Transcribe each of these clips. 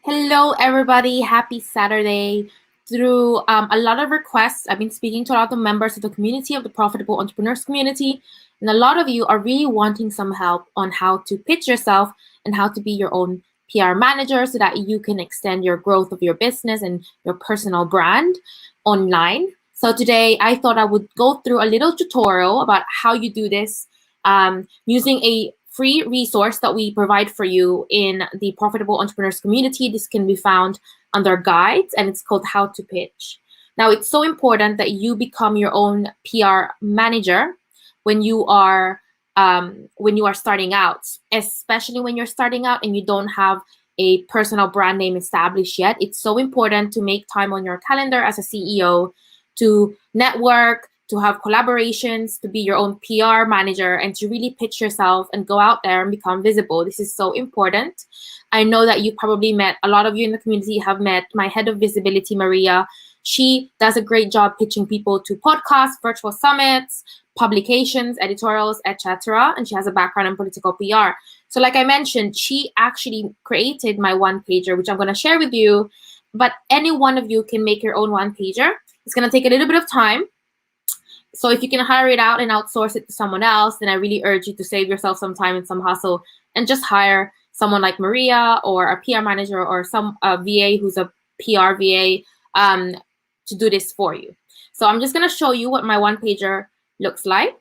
Hello, everybody. Happy Saturday. Through a lot of requests, I've been speaking to a lot of members of the community, of the Profitable Entrepreneurs community, and a lot of you are really wanting some help on how to pitch yourself and how to be your own PR manager so that you can extend your growth of your business and your personal brand online. So today, I thought I would go through a little tutorial about how you do this using a free resource that we provide for you in the Profitable Entrepreneurs community. This can be found under guides, and it's called How to Pitch. Now, it's so important that you become your own PR manager when you are starting out, especially when you're starting out and you don't have a personal brand name established yet. It's so important to make time on your calendar as a CEO to network, to have collaborations, to be your own PR manager, and to really pitch yourself and go out there and become visible. This is so important. I know that you probably met, a lot of you in the community have met my head of visibility, Maria. She does a great job pitching people to podcasts, virtual summits, publications, editorials, etc. And she has a background in political PR. So like I mentioned, she actually created my one-pager, which I'm going to share with you. But any one of you can make your own one-pager. It's going to take a little bit of time. So if you can hire it out and outsource it to someone else, then I really urge you to save yourself some time and some hustle and just hire someone like Maria or a PR manager or some VA who's a PR VA to do this for you. So I'm just going to show you what my one-pager looks like.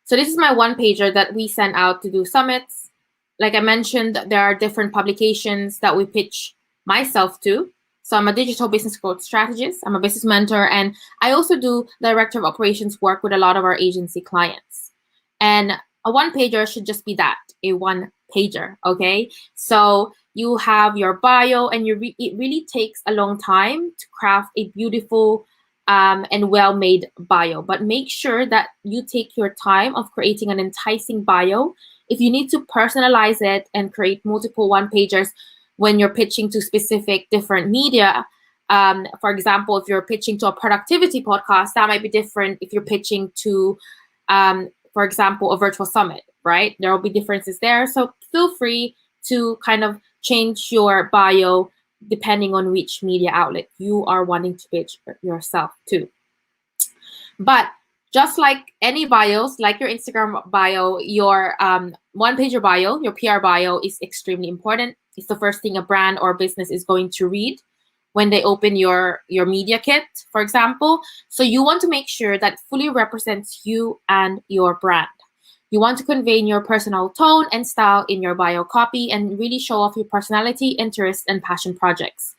So this is my one-pager that we send out to do summits. Like I mentioned, there are different publications that we pitch myself to. So I'm a digital business growth strategist. I'm a business mentor, and I also do director of operations work with a lot of our agency clients. And a one-pager should just be that, a one-pager, okay? So you have your bio, and it really takes a long time to craft a beautiful and well-made bio. But make sure that you take your time of creating an enticing bio. If you need to personalize it and create multiple one-pagers, when you're pitching to specific different media. For example, if you're pitching to a productivity podcast, that might be different if you're pitching to, for example, a virtual summit, right? There will be differences there. So feel free to kind of change your bio depending on which media outlet you are wanting to pitch yourself to. But just like any bios, like your Instagram bio, your one-pager bio, your PR bio is extremely important. It's the first thing a brand or business is going to read when they open your media kit, for example. So you want to make sure that fully represents you and your brand. You want to convey your personal tone and style in your bio copy and really show off your personality, interests, and passion projects.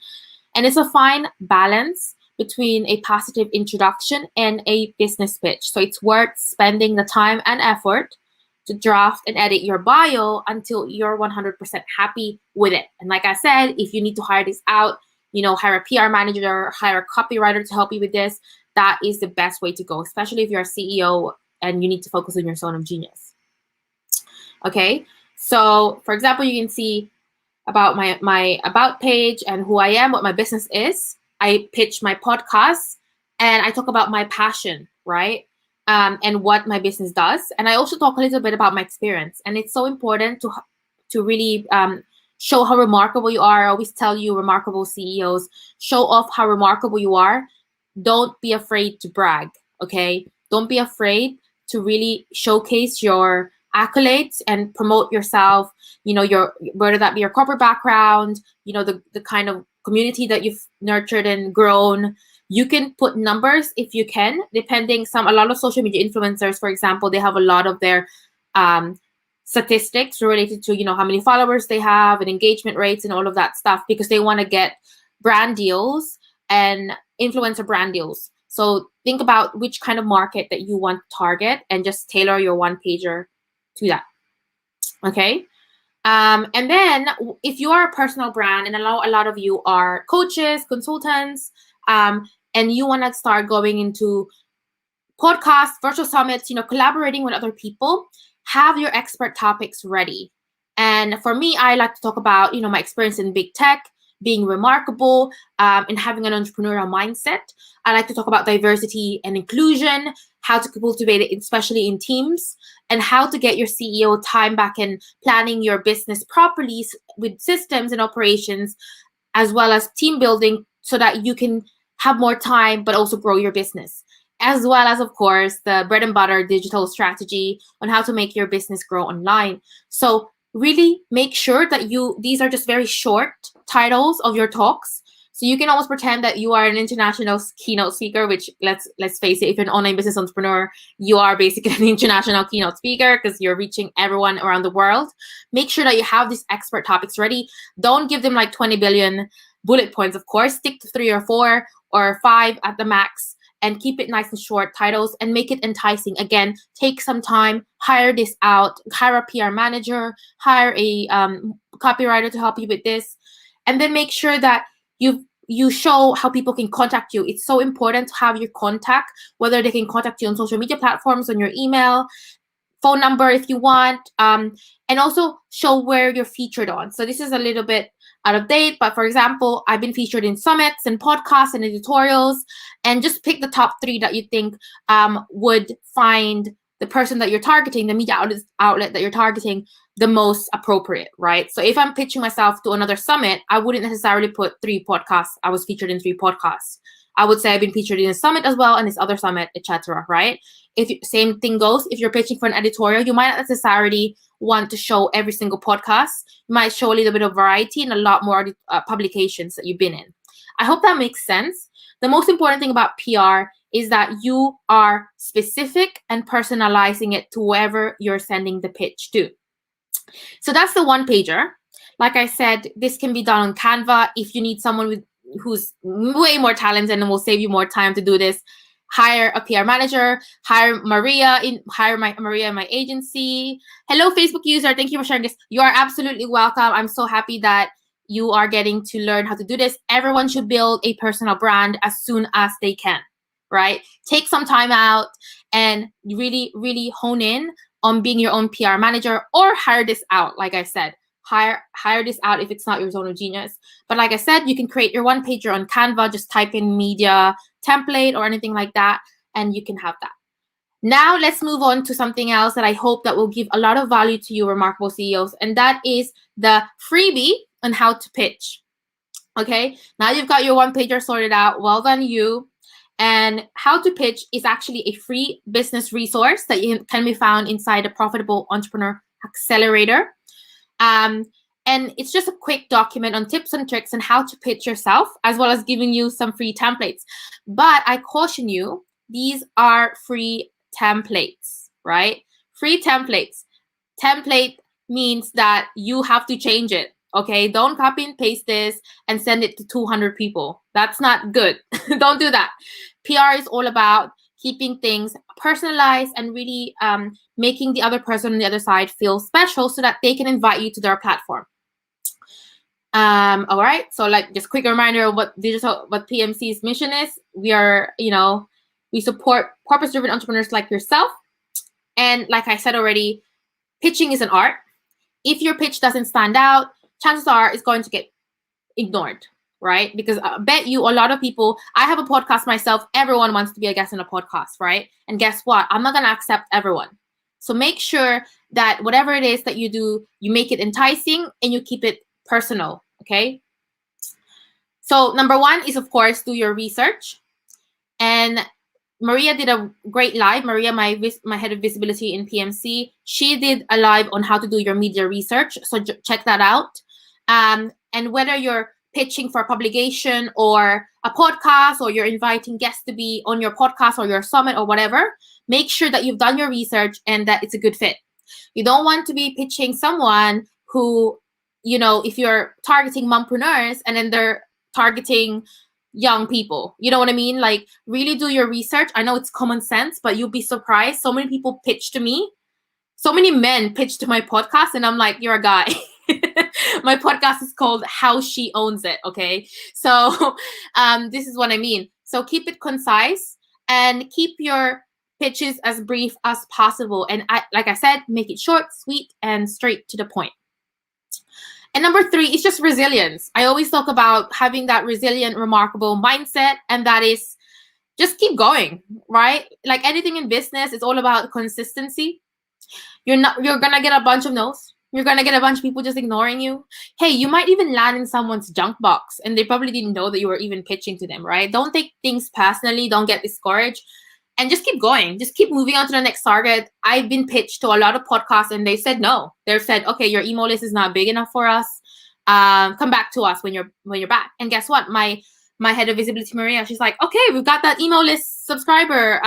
And it's a fine balance between a positive introduction and a business pitch. So it's worth spending the time and effort to draft and edit your bio until you're 100% happy with it. And like I said, if you need to hire this out, hire a PR manager, hire a copywriter to help you with this, that is the best way to go, especially if you're a CEO and you need to focus on your zone of genius. Okay, so for example, you can see about my about page and who I am, what my business is. I pitch my podcast and I talk about my passion, right? And what my business does. And I also talk a little bit about my experience. And it's so important to really show how remarkable you are. I always tell you, remarkable CEOs, show off how remarkable you are. Don't be afraid to brag, okay? Don't be afraid to really showcase your accolades and promote yourself, whether that be your corporate background, the kind of community that you've nurtured and grown. You can put numbers if you can, a lot of social media influencers, for example, they have a lot of their statistics related to, how many followers they have and engagement rates and all of that stuff, because they want to get brand deals and influencer brand deals. So think about which kind of market that you want to target and just tailor your one-pager to that. Okay. And then if you are a personal brand, and a lot of you are coaches, consultants, and you want to start going into podcasts, virtual summits, collaborating with other people, have your expert topics ready. And for me, I like to talk about, my experience in big tech, being remarkable, and having an entrepreneurial mindset. I like to talk about diversity and inclusion, how to cultivate it, especially in teams, and how to get your CEO time back and planning your business properly with systems and operations, as well as team building, so that you can have more time but also grow your business, as well as, of course, the bread and butter digital strategy on how to make your business grow online. So really make sure that these are just very short titles of your talks. So you can almost pretend that you are an international keynote speaker, which let's face it, if you're an online business entrepreneur, you are basically an international keynote speaker because you're reaching everyone around the world. Make sure that you have these expert topics ready. Don't give them like 20 billion bullet points, of course. Stick to 3 or 4 or 5 at the max, and keep it nice and short titles, and make it enticing. Again, take some time, hire this out, hire a PR manager, hire a copywriter to help you with this, and then make sure that you show how people can contact you. It's so important to have your contact, whether they can contact you on social media platforms, on your email, phone number if you want, and also show where you're featured on. So this is a little bit out of date, but for example, I've been featured in summits and podcasts and editorials, and just pick the top 3 that you think would find the person that you're targeting, the media outlet that you're targeting, the most appropriate, right? So if I'm pitching myself to another summit, I wouldn't necessarily put 3 podcasts. I was featured in 3 podcasts. I would say I've been featured in a summit as well, and this other summit, etc. Right? Same thing goes, if you're pitching for an editorial, you might not necessarily want to show every single podcast. You might show a little bit of variety and a lot more publications that you've been in. I hope that makes sense. The most important thing about PR is that you are specific and personalizing it to whoever you're sending the pitch to. So that's the one pager. Like I said, this can be done on Canva. If you need someone who's way more talented and will save you more time to do this, hire a PR manager, hire Maria in my agency. Hello, Facebook user. Thank you for sharing this. You are absolutely welcome. I'm so happy that you are getting to learn how to do this. Everyone should build a personal brand as soon as they can, right? Take some time out and really, really hone in on being your own PR manager, or hire this out. Like I said, hire this out if it's not your zone of genius. But like I said, you can create your one pager on Canva. Just type in media template or anything like that, and you can have that. Now let's move on to something else that I hope that will give a lot of value to you, remarkable CEOs, and that is the freebie on how to pitch. Okay, now you've got your one pager sorted out. Well done, you. And how to pitch is actually a free business resource that can be found inside the Profitable Entrepreneur Accelerator. And it's just a quick document on tips and tricks on how to pitch yourself, as well as giving you some free templates. But I caution you, these are free templates, right? Free templates. Template means that you have to change it. Okay, don't copy and paste this and send it to 200 people. That's not good. Don't do that. PR is all about keeping things personalized and really making the other person on the other side feel special so that they can invite you to their platform. All right, so like just quick reminder of what PMC's mission is. We are, we support purpose-driven entrepreneurs like yourself. And like I said already, pitching is an art. If your pitch doesn't stand out, chances are it's going to get ignored, right? Because I bet you a lot of people, I have a podcast myself, everyone wants to be a guest on a podcast, right? And guess what? I'm not going to accept everyone. So make sure that whatever it is that you do, you make it enticing and you keep it personal, okay? So number 1 is, of course, do your research. And Maria did a great live. Maria, my head of visibility in PMC, she did a live on how to do your media research. So check that out. And whether you're pitching for a publication or a podcast, or you're inviting guests to be on your podcast or your summit or whatever, make sure that you've done your research and that it's a good fit. You don't want to be pitching someone who, if you're targeting mompreneurs and then they're targeting young people, you know what I mean? Like, really do your research. I know it's common sense, but you'll be surprised. So many people pitch to me. So many men pitch to my podcast, and I'm like, you're a guy. My podcast is called How She Owns It, okay? So this is what I mean. So keep it concise and keep your pitches as brief as possible. And like I said, make it short, sweet, and straight to the point. And number 3 is just resilience. I always talk about having that resilient, remarkable mindset, and that is just keep going, right? Like anything in business, it's all about consistency. You're gonna get a bunch of no's. You're gonna get a bunch of people just ignoring you. Hey, you might even land in someone's junk box and they probably didn't know that you were even pitching to them, right? Don't take things personally. Don't get discouraged. And just keep going. Just keep moving on to the next target. I've been pitched to a lot of podcasts and they said no. They said, okay, your email list is not big enough for us. Come back to us when you're back. And guess what? My head of visibility, Maria, she's like, okay, we've got that email list subscriber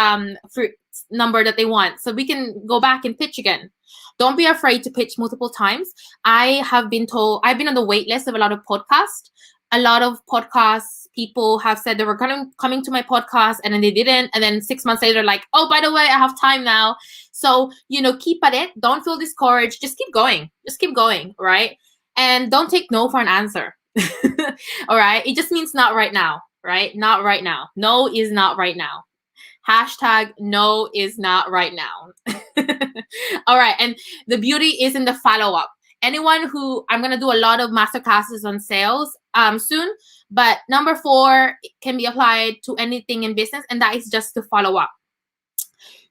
for number that they want, so we can go back and pitch again. Don't be afraid to pitch multiple times. I've been on the wait list of a lot of podcasts. A lot of podcasts people have said they were coming to my podcast and then they didn't, and then 6 months later, like, oh, by the way, I have time now. So keep at it. Don't feel discouraged. Just keep going. Right? And don't take no for an answer. All right. It just means not right now, right? Not right now. No is not right now. Hashtag no is not right now. All right. And the beauty is in the follow-up. Anyone who, I'm going to do a lot of masterclasses on sales soon, but number 4 can be applied to anything in business, and that is just to follow up.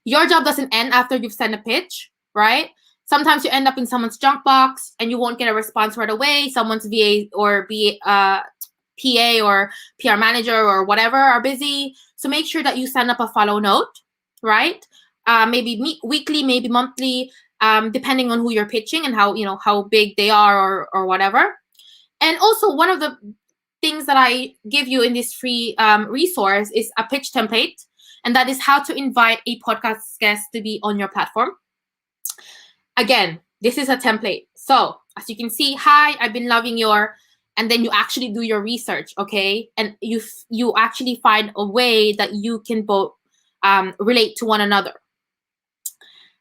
Your job doesn't end after you've sent a pitch, right? Sometimes you end up in someone's junk box and you won't get a response right away. Someone's VA or PA or PR manager or whatever are busy. So make sure that you send up a follow note, right? Maybe weekly, maybe monthly, depending on who you're pitching and how big they are or whatever. And also, one of the things that I give you in this free resource is a pitch template, and that is how to invite a podcast guest to be on your platform. Again, this is a template. So as you can see, hi, I've been loving your, and then you actually do your research, okay? And you actually find a way that you can both relate to one another.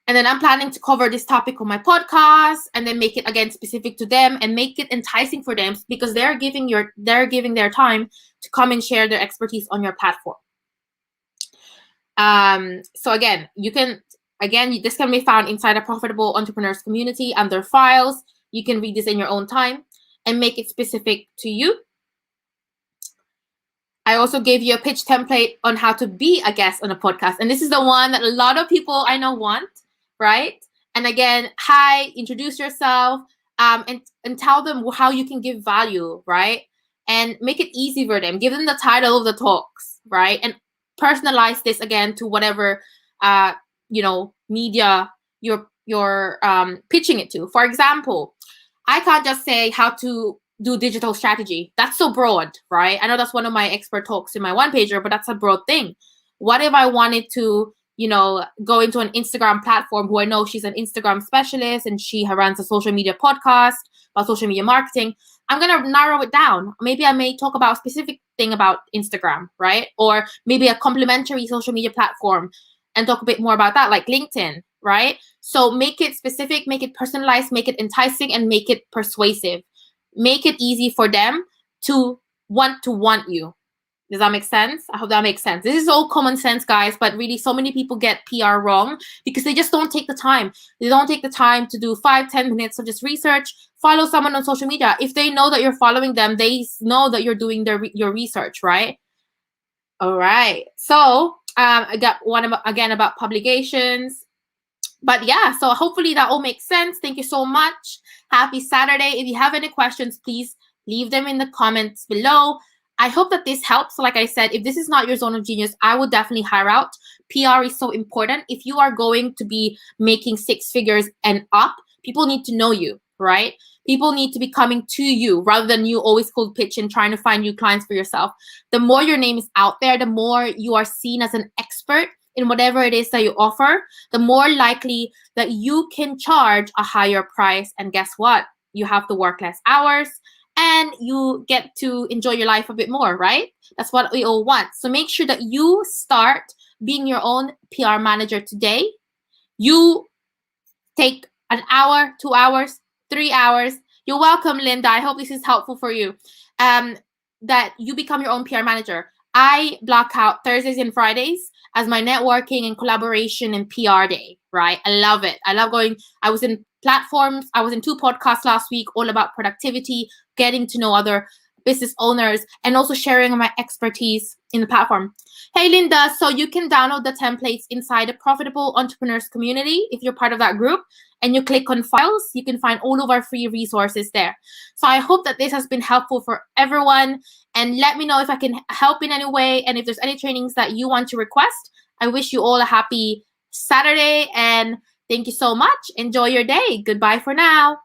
And then I'm planning to cover this topic on my podcast, and then make it again specific to them and make it enticing for them, because they're giving their time to come and share their expertise on your platform. So again, this can be found inside a Profitable Entrepreneurs community under files. You can read this in your own time and make it specific to you. I also gave you a pitch template on how to be a guest on a podcast. And this is the one that a lot of people I know want, right? And again, hi, introduce yourself, and tell them how you can give value, right? And make it easy for them. Give them the title of the talks, right? And personalize this again to whatever media you're pitching it to. For example, I can't just say how to do digital strategy. That's so broad, right? I know that's one of my expert talks in my one pager, but that's a broad thing. What if I wanted to, go into an Instagram platform who I know she's an Instagram specialist and she runs a social media podcast about social media marketing? I'm going to narrow it down. Maybe I may talk about a specific thing about Instagram, right? Or maybe a complementary social media platform and talk a bit more about that, like LinkedIn, right? So make it specific, make it personalized, make it enticing, and make it persuasive. Make it easy for them to want you. Does that make sense? I hope that makes sense. This is all common sense, guys, but really so many people get PR wrong because they just don't take the time. They don't take the time to do 5-10 minutes of just research, follow someone on social media. If they know that you're following them, they know that you're doing your research, right? All right. So I got one again about publications. But yeah, so hopefully that all makes sense. Thank you so much. Happy Saturday. If you have any questions, please leave them in the comments below. I hope that this helps. Like I said, if this is not your zone of genius, I would definitely hire out. PR is so important. If you are going to be making 6 figures and up, people need to know you, right? People need to be coming to you rather than you always cold pitch and trying to find new clients for yourself. The more your name is out there, the more you are seen as an expert in whatever it is that you offer, the more likely that you can charge a higher price. And guess what? You have to work less hours and you get to enjoy your life a bit more, right? That's what we all want. So make sure that you start being your own PR manager today. You take an hour, 2 hours, 3 hours. You're welcome, Linda. I hope this is helpful for you. That you become your own PR manager. I block out Thursdays and Fridays as my networking and collaboration and PR day, right? I love it. I love going. I was in platforms. I was in 2 podcasts last week all about productivity, getting to know other business owners, and also sharing my expertise in the platform. Hey, Linda, so you can download the templates inside the Profitable Entrepreneurs community if you're part of that group, and you click on files. You can find all of our free resources there. So I hope that this has been helpful for everyone, and let me know if I can help in any way, and if there's any trainings that you want to request. I wish you all a happy Saturday, and thank you so much. Enjoy your day. Goodbye for now.